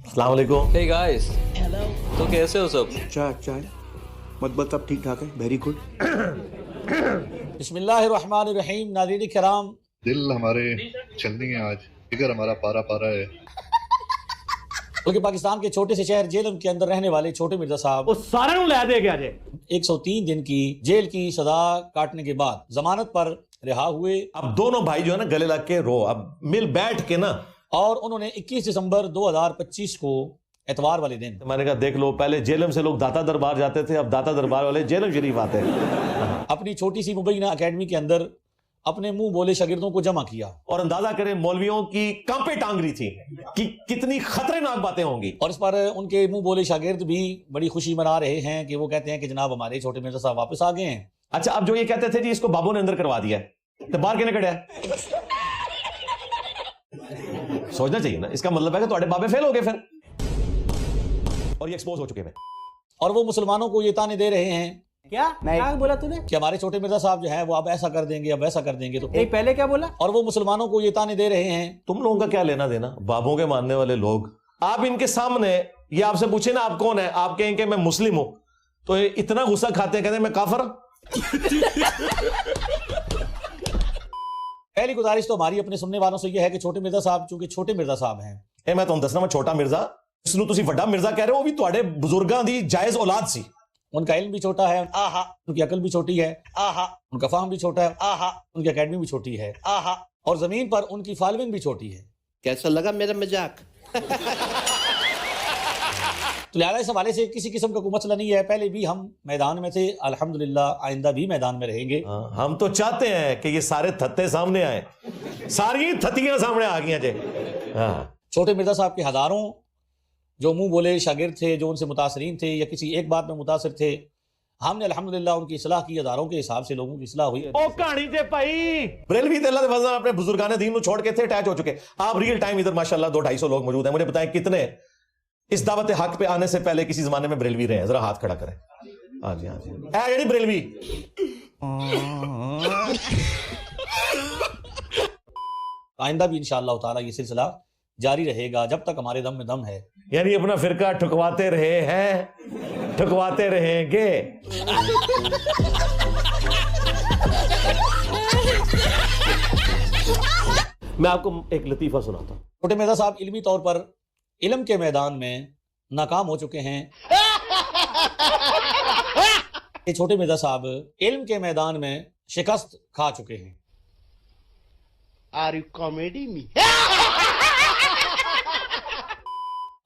अस्सलाम वालेकुम। Hey guys, तो कैसे हो सब? चाय मतलब अब ठीक ठाक है, वेरी गुड। बिस्मिल्लाहिर्रहमानिर्रहीम। नाज़रीन किराम, दिल हमारे चलनी है आज, फिगर हमारा पारा पारा है। बल्कि पाकिस्तान के छोटे से शहर जेलम के अंदर रहने वाले छोटे मिर्जा साहब वो सारे नु लै दे गया जे 103 दिन की जेल की सजा काटने के बाद जमानत पर रिहा हुए अब दोनों भाई जो है ना गले लग के रो, अब मिल बैठ के ना। और उन्होंने 21 दिसंबर 2025 को एतवार वाले दिन मैंने कहा देख लो, पहले जेलम से लोग दाता दरबार जाते थे, अब दाता दरबार वाले जेलम शरीफ आते हैं। अपनी छोटी सी मुबैना अकेडमी के अंदर अपने मुंह बोले शागिर्दों को जमा किया और अंदाजा करें मौलवियों की कांपे टांग रही थी कि कितनी खतरनाक बातें होंगी। और इस पर उनके मुंह बोले शागिर्द भी बड़ी खुशी मना रहे हैं कि वो कहते हैं कि जनाब हमारे छोटे मिर्जा साहब वापस आ गए हैं। अच्छा, अब जो ये कहते थे जी इसको बाबू ने अंदर करवा दिया है, तो बाहर कहने कड़े सोचना चाहिए ना, इसका मतलब है कि तुम्हारे बाबे फेल हो गए फिर, और ये एक्सपोज हो चुके हैं। और वो मुसलमानों को ये ताने दे रहे हैं क्या बोला तूने? कि हमारे छोटे मिर्जा साहब जो हैं वो अब ऐसा कर देंगे, अब वैसा कर देंगे। तो नहीं, पहले क्या बोला? और वो मुसलमानों को ये ताने दे रहे हैं। तुम लोगों का क्या लेना देना, बाबों के मानने वाले लोग। आप इनके सामने ये आपसे पूछे ना आप कौन है, आप कहें कि मैं मुस्लिम हूं, तो ये इतना गुस्सा खाते हैं, कहते हैं मैं काफिर हूं। पहली गुजारिश तो हमारी अपने सुनने वालों से यह है कि छोटे मिर्जा साहब चूंकि छोटे मिर्जा साहब हैं, मैं तुम दसना मैं छोटा मिर्जा, इसनू तुसी वड्डा मिर्जा कह रहे हो, वो भी तुहाडे बुजुर्गां दी जायज औलाद सी। उनका इल्म भी छोटा है, उनकी अकल भी छोटी है, उनका फाहम भी छोटा है, उनकी अकेडमी भी छोटी है, और जमीन पर उनकी फॉलोइंग भी छोटी है। कैसा लगा मेरा मजाक? तो लिहाजा इस हवाले से किसी किस्म का कोई मसला नहीं है। पहले भी हम मैदान में थे, अल्हम्दुलिल्लाह आइंदा भी मैदान में रहेंगे। हम तो चाहते हैं कि ये सारे थत्ते सामने आए, सारी थत्तियां सामने आ गई जे। छोटे मिर्जा साहब के हजारों जो मुंह बोले शागिर्द थे, जो उनसे मुतासरीन थे या किसी एक बात में मुतासर थे, हमने अल्हम्दुलिल्लाह उनकी इस्लाह की, हजारों के हिसाब से लोगों की इस्लाह हुई। ओ कहानी ते भाई बरेलवी ते अल्लाह दे फजल अपने बुजुर्गाने दीन नु छोड़ के थे अटैच हो चुके। आप रियल टाइम इधर माशाल्लाह 200-250 लोग मौजूद हैं। मुझे बताएं कितने इस दावत हक पे आने से पहले किसी जमाने में बरेलवी रहे हैं, जरा हाथ खड़ा करें। हाँ जी, हाँ जी, ऐ जेडी बरेलवी। आइंदा भी इंशाअल्लाह ताला ये सिलसिला जारी रहेगा जब तक हमारे दम में दम है। यानी अपना फिरका ठुकवाते रहे हैं, ठुकवाते रहेंगे। मैं आपको एक लतीफा सुनाता हूं। छोटे मिर्जा साहब इल्मी तौर पर इल्म के मैदान में नाकाम हो चुके हैं। ये छोटे मिर्जा साहब इल्म के मैदान में शिकस्त खा चुके हैं। Are you comedy me?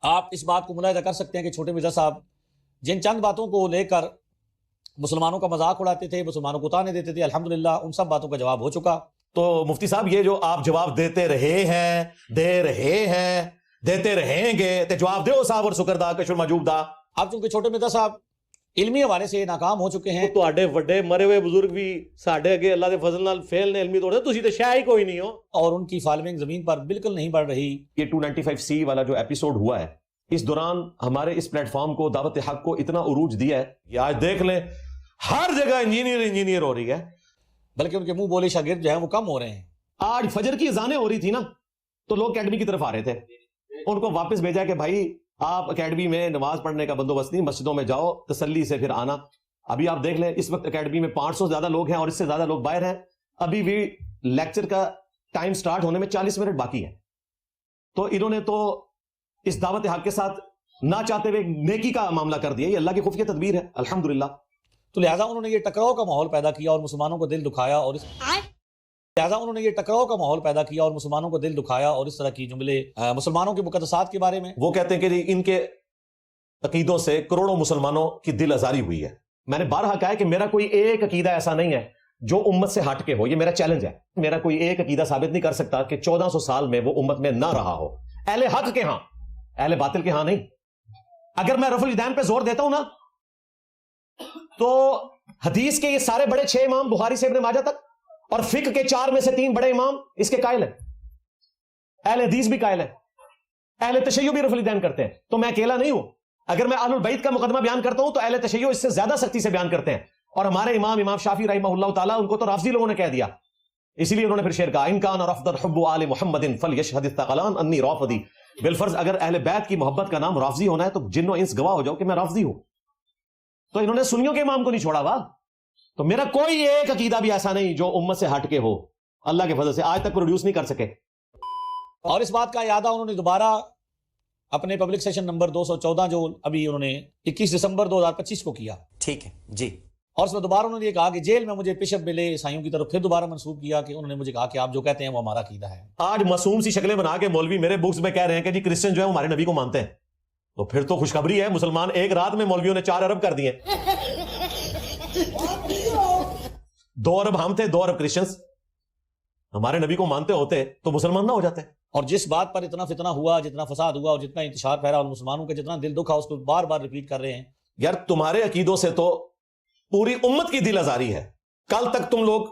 आप इस बात को मुलाहिजा कर सकते हैं कि छोटे मिर्जा साहब जिन चंद बातों को लेकर मुसलमानों का मजाक उड़ाते थे, मुसलमानों को ताने देते थे, अल्हम्दुलिल्लाह उन सब बातों का जवाब हो चुका। तो मुफ्ती साहब ये जो आप जवाब देते रहे हैं, दे रहे हैं, देते रहेंगे, ते जवाब दो साहब और शुक्रदा कशुर मजूबदा। अब चूंकि छोटे मिर्जा साहब इल्मी हवाले से नाकाम हो चुके हैं, तो आडे वड्डे मरे हुए बुजुर्ग भी साडे अगे अल्लाह दे फजल नाल फेल ने इल्मी तोड़े, तुसी ते शायद ही कोई नहीं हो। और उनकी फॉलोइंग जमीन पर बिल्कुल नहीं बढ़ रही। ये 295C वाला जो एपिसोड हुआ है, इस दौरान हमारे इस प्लेटफॉर्म को दावत हक को इतना उरूज दिया है कि आज देख लें हर जगह इंजीनियर हो रही है, बल्कि उनके मुंह बोले शागिर्द जो हैं वो कम हो रहे हैं। आज फजर की अजानें हो रही थी ना, तो लोग अकेडमी की तरफ आ रहे थे, उनको वापस भेजा कि भाई आप अकेडमी में नमाज पढ़ने का बंदोबस्त नहीं, मस्जिदों में जाओ, तसल्ली से फिर आना। अभी आप देख लें इस वक्त अकेडमी में 500 से ज्यादा लोग हैं और इससे ज्यादा लोग बाहर हैं। अभी भी लेक्चर का टाइम स्टार्ट होने में 40 मिनट बाकी है। तो इन्होंने तो इस दावत हक के साथ ना चाहते हुए नेकी का मामला कर दिया। ये अल्लाह की खुफिया तदबीर है, अल्हम्दुलिल्लाह। तो लिहाजा उन्होंने ये टकराव का माहौल पैदा किया और मुसलमानों को दिल दुखाया, और लिहाजा उन्होंने ये टकराव का माहौल पैदा किया और मुसलमानों को दिल दुखाया। और इस तरह की जुमले मुसलमानों के मुकद्दसात के बारे में वो कहते हैं कि जी इनके अकीदों से करोड़ों मुसलमानों की दिल आजारी हुई है। मैंने बारहा कहा है कि मेरा कोई एक अकीदा ऐसा नहीं है जो उम्मत से हट के हो, ये मेरा चैलेंज है। मेरा कोई एक अकीदा साबित नहीं कर सकता कि 1400 साल में वो उम्मत में ना रहा हो। अहले हक के हां, अहले बातिल के हां नहीं। अगर मैं रफुल ईदैन पे जोर देता हूं ना, तो हदीस के ये सारे बड़े 6 इमाम बुखारी से इब्न माजा तक और फिक्र के 4 में से 3 बड़े इमाम इसके कायल हैं। अहले हदीस भी कायल है, अहले तशय्यो भी रफुल ईदैन करते हैं। तो मैं अकेला नहीं हूं। अगर मैं अहलुल बैत का मुकदमा बयान करता हूं तो अहले तशय्यो इससे ज्यादा सख्ती से बयान करते हैं। और हमारे इमाम शाफी रहमहुल्लाह ताला उनको तो राफजी लोगों ने कह दिया, इसीलिए उन्होंने फिर शेर कहा, इन कान रफ़दन हुब्बु आले मुहम्मदिन फलयशहद अल-थक़लान अन्नी राफ़दी بالفرض اگر اہل بیت کی محبت کا نام رافضی ہونا ہے تو جن و انس گواہ ہو جاؤ کہ میں رافضی ہوں. تو انہوں نے سنیوں کے امام کو نہیں چھوڑا. تو میرا کوئی ایک عقیدہ بھی ایسا نہیں جو امت سے ہٹ کے ہو. اللہ کے فضل سے آج تک پروڈیوس نہیں کر سکے. اور اس بات کا اعادہ انہوں نے دوبارہ اپنے پبلک سیشن نمبر 214 جو ابھی انہوں نے 21 دسمبر 2025 کو کیا. ٹھیک ہے جی. اور اس میں دوبارہ انہوں نے یہ کہا کہ جیل میں مجھے بشپ ملے عیسائیوں کی طرف. پھر دوبارہ منسوخ کیا کہ انہوں نے مجھے کہا کہ آپ جو کہتے ہیں وہ ہمارا عقیدہ ہے. آج معصوم سی شکلیں بنا کے مولوی میرے بکس میں کہہ رہے ہیں کہ جی کرسچن جو ہے ہمارے نبی کو مانتے ہیں. تو پھر تو خوشخبری ہے, مسلمان ایک رات میں مولویوں نے 4 ارب کر دیے. 2 ارب ہم تھے, 2 ارب کرسچنز. ہمارے نبی کو مانتے ہوتے تو مسلمان نہ ہو جاتے. اور جس بات پر اتنا فتنہ ہوا, جتنا فساد ہوا اور جتنا انتشار پھیلا اور مسلمانوں کے جتنا دل دکھا اس کو بار بار ریپیٹ کر رہے ہیں. یار تمہارے عقیدوں سے تو پوری امت کی دل آزاری ہے. کل تک تم لوگ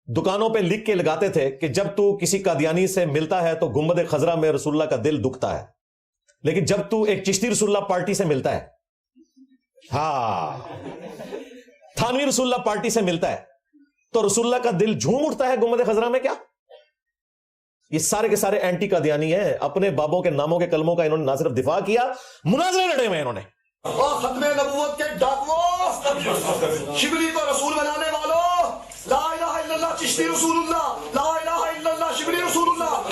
دکانوں پہ لکھ کے لگاتے تھے کہ جب تو کسی قادیانی سے ملتا ہے تو گنبد خضرا میں رسول اللہ کا دل دکھتا ہے, لیکن جب تو ایک چشتی رسول اللہ پارٹی سے ملتا ہے, ہاں تھانوی رسول اللہ پارٹی سے ملتا ہے تو رسول اللہ کا دل جھوم اٹھتا ہے گنبد خضرا میں. کیا یہ سارے کے سارے اینٹی قادیانی ہیں. اپنے بابوں کے ناموں کے کلموں کا انہوں نے نہ صرف دفاع کیا, مناظرے لڑے ہوئے انہوں نے. ختم نبوت کے ڈاکووں, شبلی کو رسول بنانے والوں, لا الہ الا اللہ چشتی رسول اللہ, لا الہ الا اللہ شبلی رسول اللہ.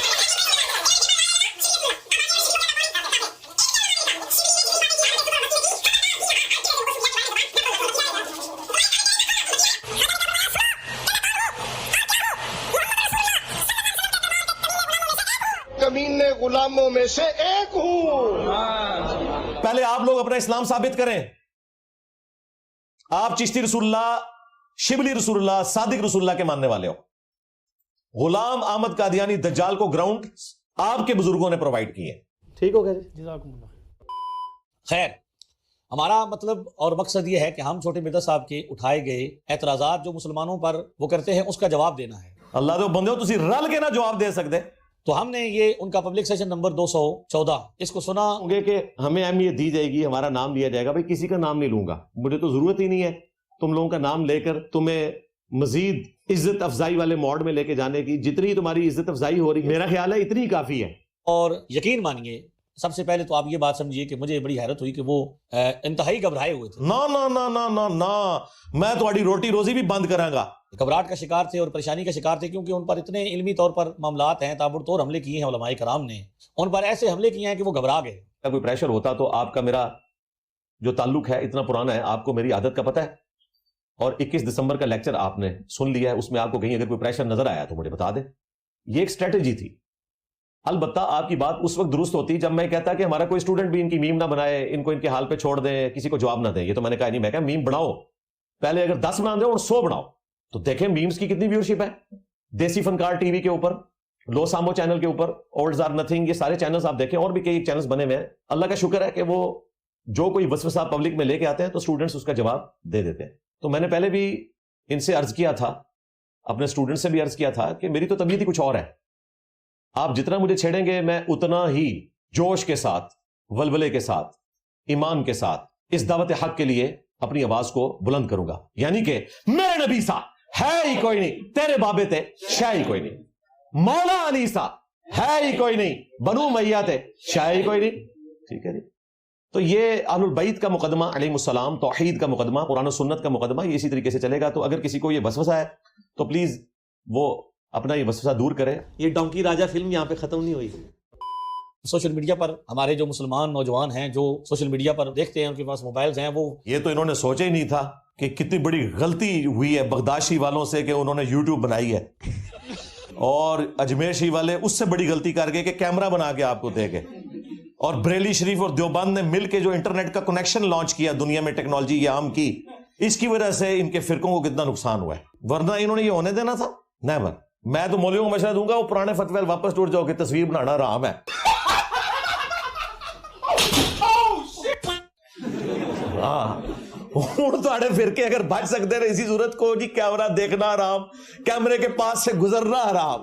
کمینے غلاموں میں سے ایک ہوں. پہلے آپ لوگ اپنا اسلام ثابت کریں. آپ چشتی رسول اللہ, شبلی رسول اللہ, صادق رسول اللہ کے ماننے والے ہو. غلام احمد قادیانی دجال کو گراؤنڈ آپ کے بزرگوں نے پرووائڈ کیے. ٹھیک ہو گیا جی, جزاکم اللہ. خیر, ہمارا مطلب اور مقصد یہ ہے کہ ہم چھوٹے مرزا صاحب کے اٹھائے گئے اعتراضات جو مسلمانوں پر وہ کرتے ہیں اس کا جواب دینا ہے. اللہ دے بندے ہو, تسی رل کے نہ جواب دے سکتے. تو ہم نے یہ ان کا پبلک سیشن نمبر 214 اس کو سنا. ہوں گے کہ ہمیں اہمیت دی جائے گی, ہمارا نام لیا جائے گا. بھائی کسی کا نام نہیں لوں گا, مجھے تو ضرورت ہی نہیں ہے تم لوگوں کا نام لے کر تمہیں مزید عزت افزائی والے موڈ میں لے کے جانے کی. جتنی تمہاری عزت افزائی ہو رہی, میرا خیال ہے اتنی کافی ہے. اور یقین مانیے, سب سے پہلے تو آپ یہ بات سمجھیے کہ مجھے بڑی حیرت ہوئی کہ وہ انتہائی گھبرائے ہوئے تھے. نا نا نا نا نا نا, میں تمہاری روٹی روزی بھی بند کراں گا. گھبراہٹ کا شکار تھے اور پریشانی کا شکار تھے, کیونکہ ان پر اتنے علمی طور پر معاملات ہیں, تابڑتوڑ حملے کیے ہیں علماء کرام نے, ان پر ایسے حملے کیے ہیں کہ وہ گھبرا گئے. اگر کوئی پریشر ہوتا تو آپ کا میرا جو تعلق ہے اتنا پرانا ہے, آپ کو میری عادت کا پتہ ہے. اور 21 دسمبر کا لیکچر آپ نے سن لیا ہے, اس میں آپ کو کہیں اگر کوئی پریشر نظر آیا تو مجھے بتا دیں. یہ ایک اسٹریٹجی تھی. البتہ آپ کی بات اس وقت درست ہوتی جب میں کہتا کہ ہمارا کوئی اسٹوڈنٹ بھی ان کی میم نہ بنائے, ان کو ان کے حال پہ چھوڑ دیں, کسی کو جواب نہ دیں. یہ تو میں نے کہا نہیں, میں کہا میم بناؤ, پہلے اگر 10 بنا دیں اور 100 بناؤ. تو دیکھیں میمز کی کتنی ویورشپ ہے. دیسی فنکار ٹی وی کے اوپر, لو سامو چینل کے اوپر, اولڈز آر نتھنگ, یہ سارے چینلز آپ دیکھیں, اور بھی کئی چینلز بنے ہوئے ہیں. اللہ کا شکر ہے کہ وہ جو کوئی وسوسہ پبلک میں لے کے آتے ہیں تو اسٹوڈنٹس اس کا جواب دے دیتے ہیں. تو میں نے پہلے بھی ان سے عرض کیا تھا, اپنے اسٹوڈنٹ سے بھی عرض کیا تھا کہ میری تو طبیعت ہی کچھ اور ہے. آپ جتنا مجھے چھیڑیں گے میں اتنا ہی جوش کے ساتھ, ولولے کے ساتھ, ایمان کے ساتھ اس دعوت حق کے لیے اپنی آواز کو بلند کروں گا. یعنی کہ میرے نبی سا ہے ہی کوئی نہیں, تیرے بابے تے شاہ ہی کوئی نہیں, مولا علی سا ہے ہی کوئی نہیں, بنو میاں تے شاہ ہی کوئی نہیں. ٹھیک ہے جی. تو یہ اہل البیت کا مقدمہ علیہ السلام, توحید کا مقدمہ, قرآن و سنت کا مقدمہ, یہ اسی طریقے سے چلے گا. تو اگر کسی کو یہ وسوسہ ہے تو پلیز وہ اپنا یہ وسوسہ دور کرے. یہ ڈونکی راجہ فلم یہاں پہ ختم نہیں ہوئی. سوشل میڈیا پر ہمارے جو مسلمان نوجوان ہیں جو سوشل میڈیا پر دیکھتے ہیں, ان کے پاس موبائلز ہیں, وہ یہ تو انہوں نے سوچا ہی نہیں تھا کہ کتنی بڑی غلطی ہوئی ہے بغداشی والوں سے کہ انہوں نے یوٹیوب بنائی ہے, اور اجمیشی والے اس سے بڑی غلطی کر گئے کہ کیمرہ بنا کے آپ کو دے گئے, اور بریلی شریف اور دیوبند نے مل کے جو انٹرنیٹ کا کنیکشن لانچ کیا دنیا میں ٹیکنالوجی یہ عام کی, اس کی وجہ سے ان کے فرقوں کو کتنا نقصان ہوا ہے. ورنہ انہوں نے یہ ہونے دینا تھا؟ نیور. میں تو مولویوں کو مشورہ دوں گا وہ پرانے فتوے واپس ٹوٹ جاؤ کہ تصویر بنانا حرام ہے. ہوں تھوڑے فرقے اگر بچ سکتے ہیں اسی صورت کو جی کیمرہ دیکھنا حرام, کیمرے کے پاس سے گزرنا حرام.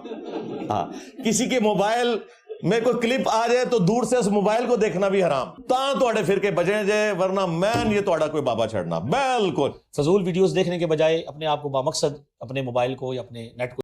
کسی کے موبائل میں کوئی کلپ آ جائے تو دور سے اس موبائل کو دیکھنا بھی حرام. تاں تھوڑے فرقے بچیں جائے, ورنہ میں یہ تھوڑا کوئی بابا چھڑنا بالکل. فضول ویڈیوز دیکھنے کے بجائے اپنے آپ کو بامقصد اپنے موبائل کو یا اپنے نیٹ کو